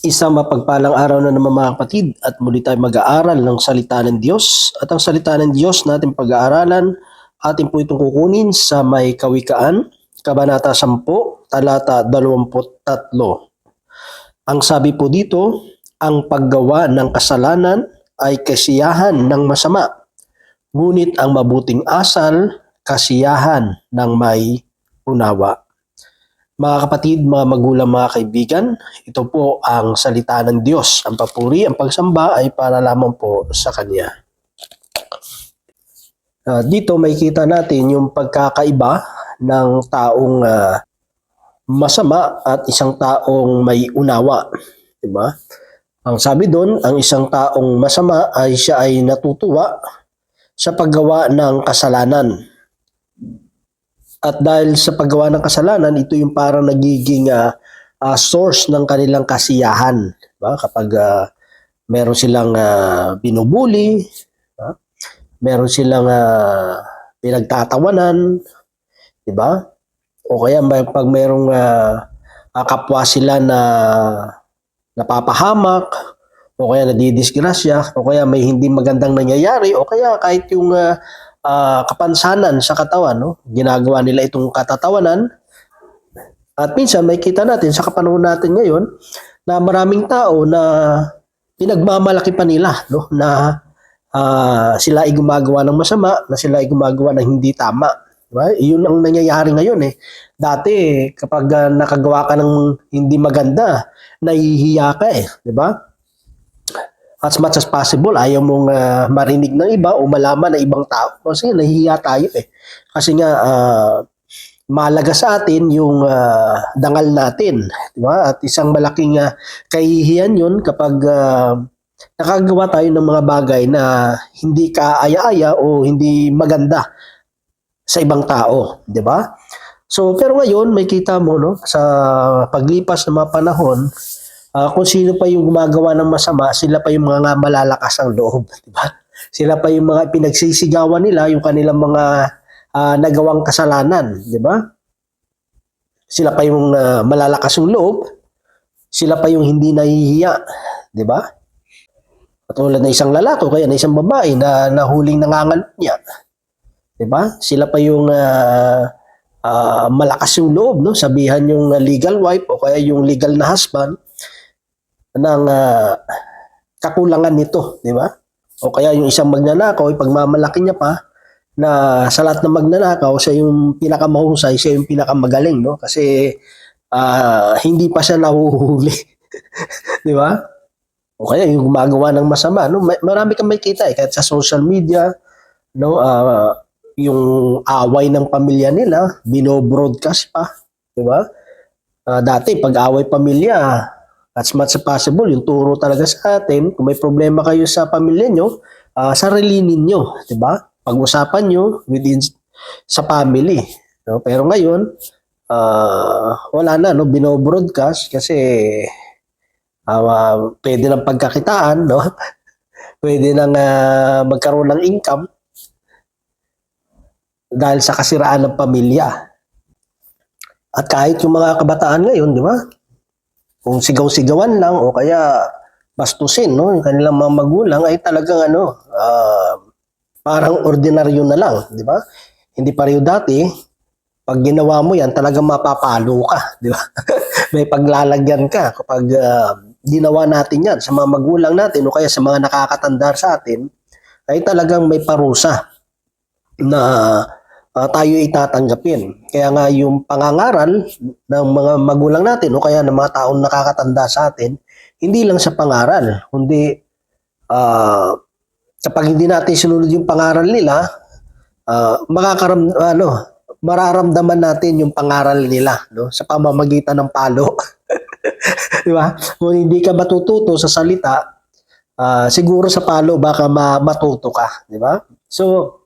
Isang mapagpalang araw na naman mga kapatid at muli tayo mag-aaral ng salita ng Diyos. At ang salita ng Diyos natin pag-aaralan, atin po itong kukunin sa may Kawikaan, Kabanata 10, talata 23. Ang sabi po dito, ang paggawa ng kasalanan ay kasiyahan ng masama, ngunit ang mabuting asal, kasiyahan ng may unawa. Mga kapatid, mga magulang, mga kaibigan, ito po ang salita ng Diyos. Ang papuri, ang pagsamba ay para lamang po sa Kanya. Dito may kita natin yung pagkakaiba ng taong masama at isang taong may unawa. Diba? Ang sabi doon, ang isang taong masama ay siya ay natutuwa sa paggawa ng kasalanan. At dahil sa paggawa ng kasalanan, ito yung parang nagiging source ng kanilang kasiyahan. Diba? Kapag meron silang binubuli, meron silang pinagtatawanan, diba? O kaya pag merong kapwa sila na napapahamak, o kaya nadidisgrasya, o kaya may hindi magandang nangyayari, o kaya kahit yung kapansanan sa katawan, no? Ginagawa nila itong katatawanan. At minsan may kita natin sa kapanahon natin ngayon na maraming tao na pinagmamalaki pa nila, no? Na sila ay gumagawa ng masama, na sila ay gumagawa ng hindi tama. Diba? Iyon ang nangyayari ngayon eh. Dati kapag nakagawa ka ng hindi maganda, nahihiya ka eh, di ba? As much as possible, ayaw mong marinig ng iba o malaman ng ibang tao. Kasi nahihiya tayo eh. Kasi nga, mahalaga sa atin yung dangal natin. Diba? At isang malaking kahihiyan yun kapag nakagawa tayo ng mga bagay na hindi kaaya-aya o hindi maganda sa ibang tao. Diba? So, pero ngayon, may kita mo, no, sa paglipas ng mga panahon, kung sino pa yung gumagawa ng masama, sila pa yung mga malalakas ang loob, di ba? Sila pa yung mga pinagsisigawan nila, yung kanilang mga nagawang kasalanan, di ba? Sila pa yung malalakas ang loob, sila pa yung hindi nahihiya, di ba? Katulad na isang lalaki o kaya na isang babae na nahuling nangangalat niya, di ba? Sila pa yung malakas yung loob, no? Sabihan yung legal wife o kaya yung legal na husband ng kakulangan nito, di ba? O kaya yung isang magnanakaw, ipagmamalaki niya pa na sa lahat ng magnanakaw, siya yung pinakamahusay, siya yung pinakamagaling, no? Kasi hindi pa siya nahuhuli, di ba? O kaya yung gumagawa ng masama, no? Marami kang makita eh, kahit sa social media, no? Yung away ng pamilya nila, bino-broadcast pa, di ba? Dati pag away pamilya, as much as possible, yung turo talaga sa atin, kung may problema kayo sa pamilya nyo, sarilinin nyo, di ba? Pag-usapan nyo within sa family. No? Pero ngayon, wala na, no? Bino-broadcast kasi pwede ng pagkakitaan, no? Pwede nang magkaroon ng income dahil sa kasiraan ng pamilya. At kahit yung mga kabataan ngayon, di ba? Kung sigaw-sigawan lang o kaya bastusin, no, yung kanilang mga magulang ay talagang parang ordinaryo na lang, di ba? Hindi pareho dati, pag ginawa mo yan, talagang mapapalo ka, di ba? May paglalagyan ka kapag ginawa natin yan sa mga magulang natin o kaya sa mga nakakatanda sa atin, ay talagang may parusa na tayo itatanggapin. Kaya nga yung pangangaral ng mga magulang natin o kaya ng mga taong nakakatanda sa atin, hindi lang sa pangaral, kundi kapag hindi natin sinunod yung pangaral nila, mararamdaman natin yung pangaral nila, no? Sa pamamagitan ng palo. Di ba? Kung hindi ka matututo sa salita, siguro sa palo baka matuto ka. Di ba? So,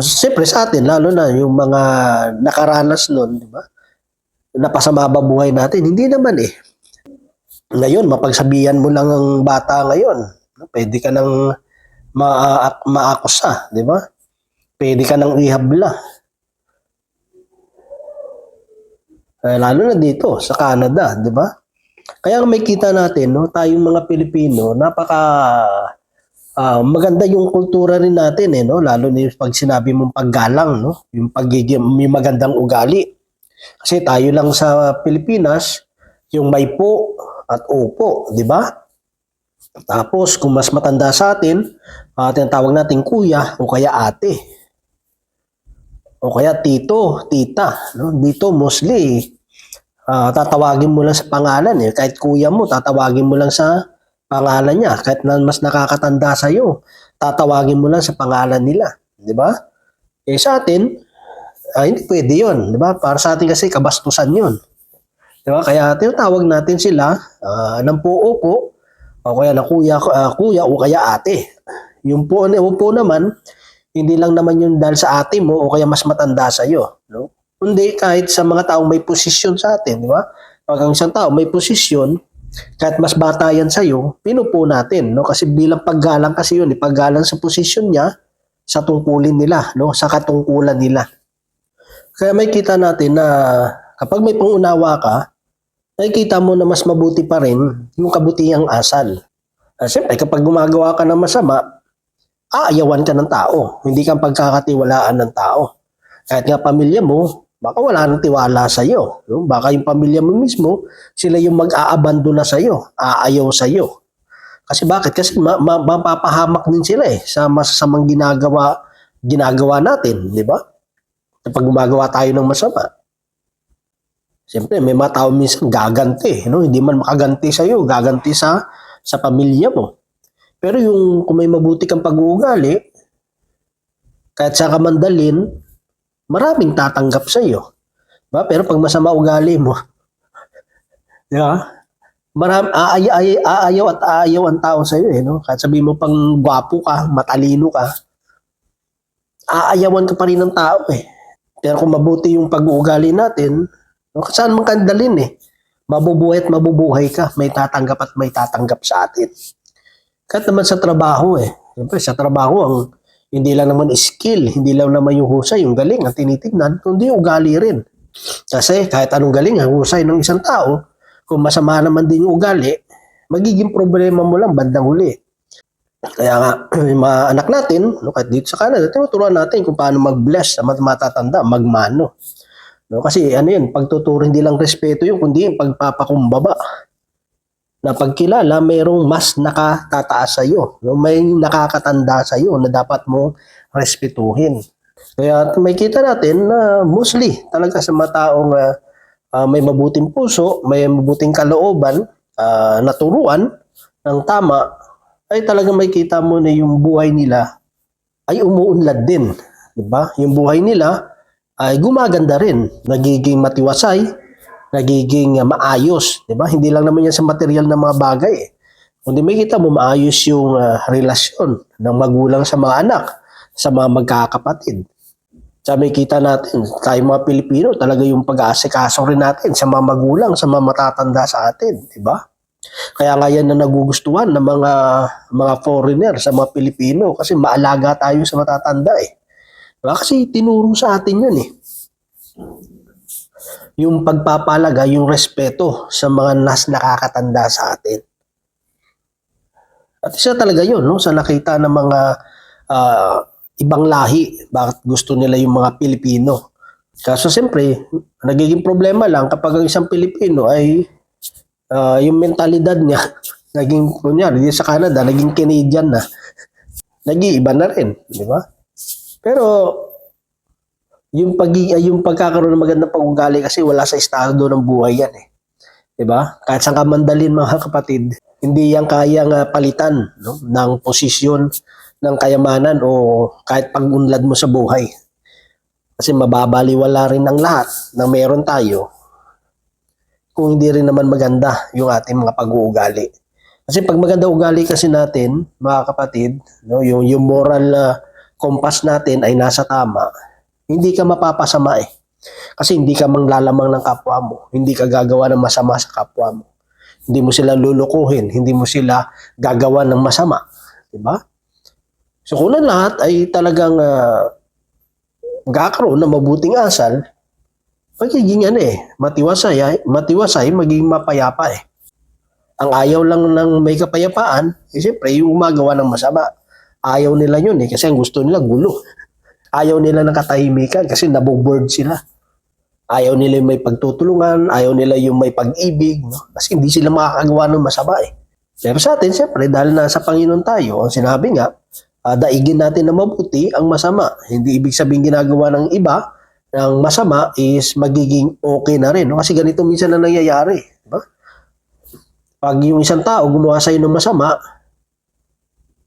siyempre sa atin, lalo na yung mga nakaranas nun, di ba? Napasama ba buhay natin? Hindi naman eh. Ngayon, mapagsabihan mo lang ang bata ngayon. Pwede ka nang maakusa, di ba? Pwede ka nang ihabla. Lalo na dito, sa Canada, di ba? Kaya may kita natin, no, tayong mga Pilipino, napaka maganda yung kultura rin natin, no, lalo na yung pag sinabi mong paggalang, no, yung pagiging may magandang ugali. Kasi tayo lang sa Pilipinas, yung may po at opo, di ba? Tapos kung mas matanda sa atin, tinatawag natin kuya o kaya ate. O kaya tito, tita, no? Dito mostly tatawagin mo lang sa pangalan eh. Kahit kuya mo, tatawagin mo lang sa pangalan niya. Kahit na mas nakakatanda sa iyo, tatawagin mo lang sa pangalan nila, 'di ba? Eh sa atin, hindi pwede 'yon, 'di ba? Para sa atin kasi kabastusan 'yon. 'Di ba? Kaya tinatawag natin sila ng po o kaya na kuya o kaya ate. Yung po naman, hindi lang naman yun dahil sa ate mo o kaya mas matanda sa iyo, no? Kundi kahit sa mga taong may posisyon sa atin, di ba? Pag ang isang tao may posisyon, kahit mas bata yan sa iyo, pinupo natin, no? Kasi bilang paggalang kasi yun, paggalang sa posisyon niya, sa tungkulin nila, no? Sa katungkulan nila. Kaya may kita natin na kapag may pangunawa ka, nakikita mo na mas mabuti pa rin yung kabutihang asal. Siyempre, kapag gumagawa ka ng masama, aayawan ka ng tao. Hindi kang pagkakatiwalaan ng tao. Kahit nga pamilya mo, baka wala nang tiwala sa iyo. No? Baka yung pamilya mo mismo, sila yung mag-aabandon na sa iyo, aayaw sa iyo. Kasi bakit? Kasi mapapahamak din sila sa masasamang ginagawa natin, di ba? Kapag gumagawa tayo ng masama. Siyempre, may mga tao minsan gaganti, no? Hindi man makaganti sa iyo, gaganti sa pamilya mo. Pero yung kung may mabuti kang pag-uugali, kahit sa kamandalin, maraming tatanggap sa iyo. Diba? Pero pag masama ugali mo, di ba? Aayaw at aayaw ang tao sa iyo, no? Kahit sabihin mo pang gwapo ka, matalino ka, aayawan ka pa rin ng tao eh. Pero kung mabuti yung pag-uugali natin, no, saan man kandalin eh. Mabubuhay at mabubuhay ka. May tatanggap at may tatanggap sa atin. Kahit naman sa trabaho eh. Siyempre sa trabaho, hindi lang naman skill, hindi lang naman yung husay, yung galing ang tinitignan, kundi ugali rin. Kasi kahit anong galing ang husay ng isang tao, kung masama naman din yung ugali, magiging problema mo lang bandang huli. Kaya nga, yung mga anak natin, no, kahit dito sa Canada, tinuturuan natin kung paano mag-bless sa matatanda, magmano. No, kasi ano yun, pagtuturo hindi lang respeto yun, kundi yung pagpapakumbaba. Na pagkilala, mayroong mas nakatataas sa iyo. No? May nakakatanda sa iyo na dapat mo respetuhin. Kaya may kita natin na mostly talaga sa mga taong may mabuting puso, may mabuting kalooban, naturuan ng tama, ay talagang may kita mo na yung buhay nila ay umuunlad din. Diba? Yung buhay nila ay gumaganda rin, nagiging matiwasay, nagiging maayos, 'di ba? Hindi lang naman 'yan sa material na mga bagay eh. Kundi may kita mo maayos yung relasyon ng magulang sa mga anak, sa mga magkakapatid. Sa may kita natin, tayo mga Pilipino, talaga yung pag-aasikaso rin natin sa mga magulang, sa mga matatanda sa atin, 'di ba? Kaya nga yan na nagugustuhan ng mga foreigner sa mga Pilipino kasi maalaga tayo sa matatanda eh. Diba? Kasi tinuro sa atin yun eh. Yung pagpapalaga, yung respeto sa mga nakakatanda sa atin. At isa talaga yun, no? Sa nakita ng mga ibang lahi, bakit gusto nila yung mga Pilipino. Kaso siyempre, nagiging problema lang kapag ang isang Pilipino ay yung mentalidad niya, naging, kunyari, sa Canada, naging Canadian na. Nag-iiba na rin, di ba? Pero, yung pagkakaroon ng magandang pag-ugali kasi wala sa estado ng buhay yan eh. Di ba? Kahit saan ka mandalin mga kapatid, hindi yan kayang palitan, no? Ng posisyon, ng kayamanan o kahit pag-unlad mo sa buhay. Kasi mababaliwala rin ang lahat na meron tayo kung hindi rin naman maganda yung ating mga pag-uugali. Kasi pag maganda ugali kasi natin, mga kapatid, no, yung moral compass natin ay nasa tama, hindi ka mapapasama eh. Kasi hindi ka manglalamang ng kapwa mo, hindi ka gagawa ng masama sa kapwa mo. Hindi mo sila lulukuhin, hindi mo sila gagawa ng masama. Diba? So kung lahat ay talagang magkakaroon ng mabuting asal, magiging matiwasay, magiging mapayapa eh. Ang ayaw lang ng may kapayapaan, siyempre yung gumagawa ng masama. Ayaw nila yun kasi ang gusto nila gulo. Ayaw nila ng katahimikan kasi naboboard sila. Ayaw nila yung may pagtutulungan, ayaw nila yung may pag-ibig, no? Kasi hindi sila makakagawa ng masama Pero sa atin, siyempre, dahil nasa Panginoon tayo, ang sinabi nga, daigin natin na mabuti ang masama. Hindi ibig sabihin ginagawa ng iba ng masama is magiging okay na rin. No? Kasi ganito minsan na nangyayari. Diba? Pag yung isang tao gumawa sa'yo ng masama,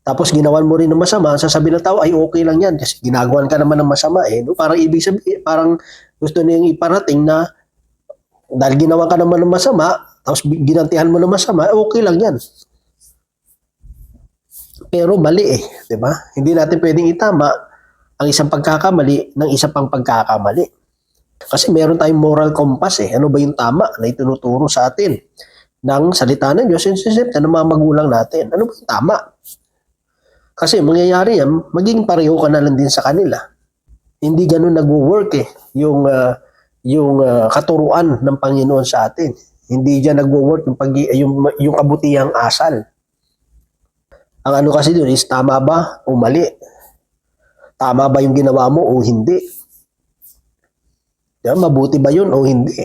tapos ginawan mo rin ng masama, sasabihin ng tao, ay okay lang yan kasi ginagawan ka naman ng masama No? Parang ibig sabihin, parang gusto niyang iparating na dahil ginawa ka naman ng masama, tapos ginantihan mo ng masama, okay lang yan. Pero mali di ba? Hindi natin pwedeng itama ang isang pagkakamali ng isa pang pagkakamali. Kasi meron tayong moral compass Ano ba yung tama na itinuturo sa atin ng salita ng Diyos and ng mga magulang natin? Ano ba yung tama? Kasi mangyayari yan, magiging pareho ka na lang din sa kanila. Hindi ganun nagwo-work yung katuruan ng Panginoon sa atin. Hindi diyan nagwo-work yung kabutihang asal. Ang ano kasi doon is tama ba o mali? Tama ba yung ginawa mo o hindi? Diba? Mabuti ba yun o hindi?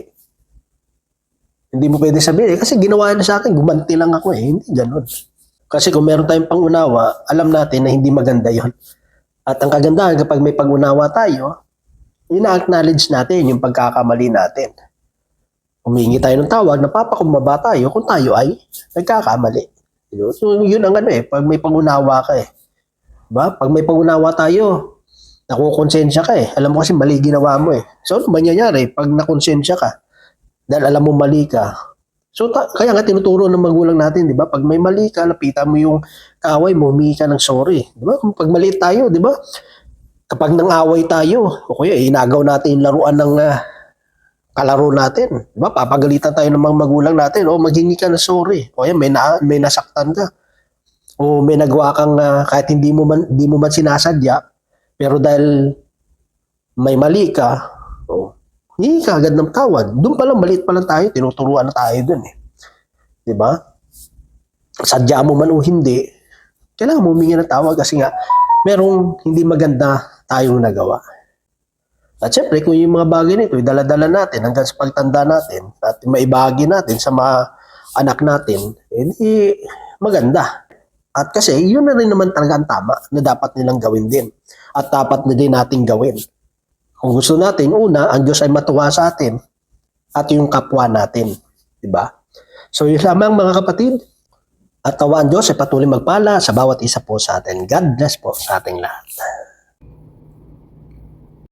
Hindi mo pwede sabihin kasi ginawa na sa akin, gumanti lang ako Hindi ganun. Kasi kung meron tayong pangunawa, alam natin na hindi maganda yon. At ang kagandahan kapag may pangunawa tayo, ina-acknowledge natin yung pagkakamali natin. Humingi tayo ng tawag, napapakumbaba tayo kung tayo ay nagkakamali. So, yun ang pag may pangunawa ka Diba? Pag may pangunawa tayo, nakukonsensya ka Alam mo kasi mali ginawa mo So, ano mangyayari pag nakonsensya ka? Dahil alam mo mali ka. So, kaya nga tinuturo ng magulang natin, di ba? Pag may mali ka, lapitan mo yung kaaway mo, humingi ka ng sorry. Di ba? Pag mali tayo, di ba? Kapag nang-away tayo, o kaya inagaw natin yung laruan ng kalaro natin. Di ba? Papagalitan tayo ng mga magulang natin. O maghingi ka ng sorry. O kaya may nasaktan ka. O may nagawa kang kahit hindi mo man sinasadya, pero dahil may mali ka, hingi ka agad ng tawad. Doon pa lang, maliit pa lang tayo, tinuturuan na tayo dun Di ba? Sadya mo man o hindi, kailangan mo humingi ng tawag kasi nga, merong hindi maganda tayong nagawa. At syempre, kung yung mga bagay nito, dala-dala natin hanggang sa pagtanda natin at maibahagi natin sa mga anak natin, hindi maganda. At kasi, yun na rin naman talaga ang tama na dapat nilang gawin din. At dapat na din natin gawin. Kung gusto natin, una, ang Diyos ay matuwa sa atin at yung kapwa natin. Diba? So, yun lamang mga kapatid. At tawa ang Diyos ay patuloy magpala sa bawat isa po sa atin. God bless po sa ating lahat.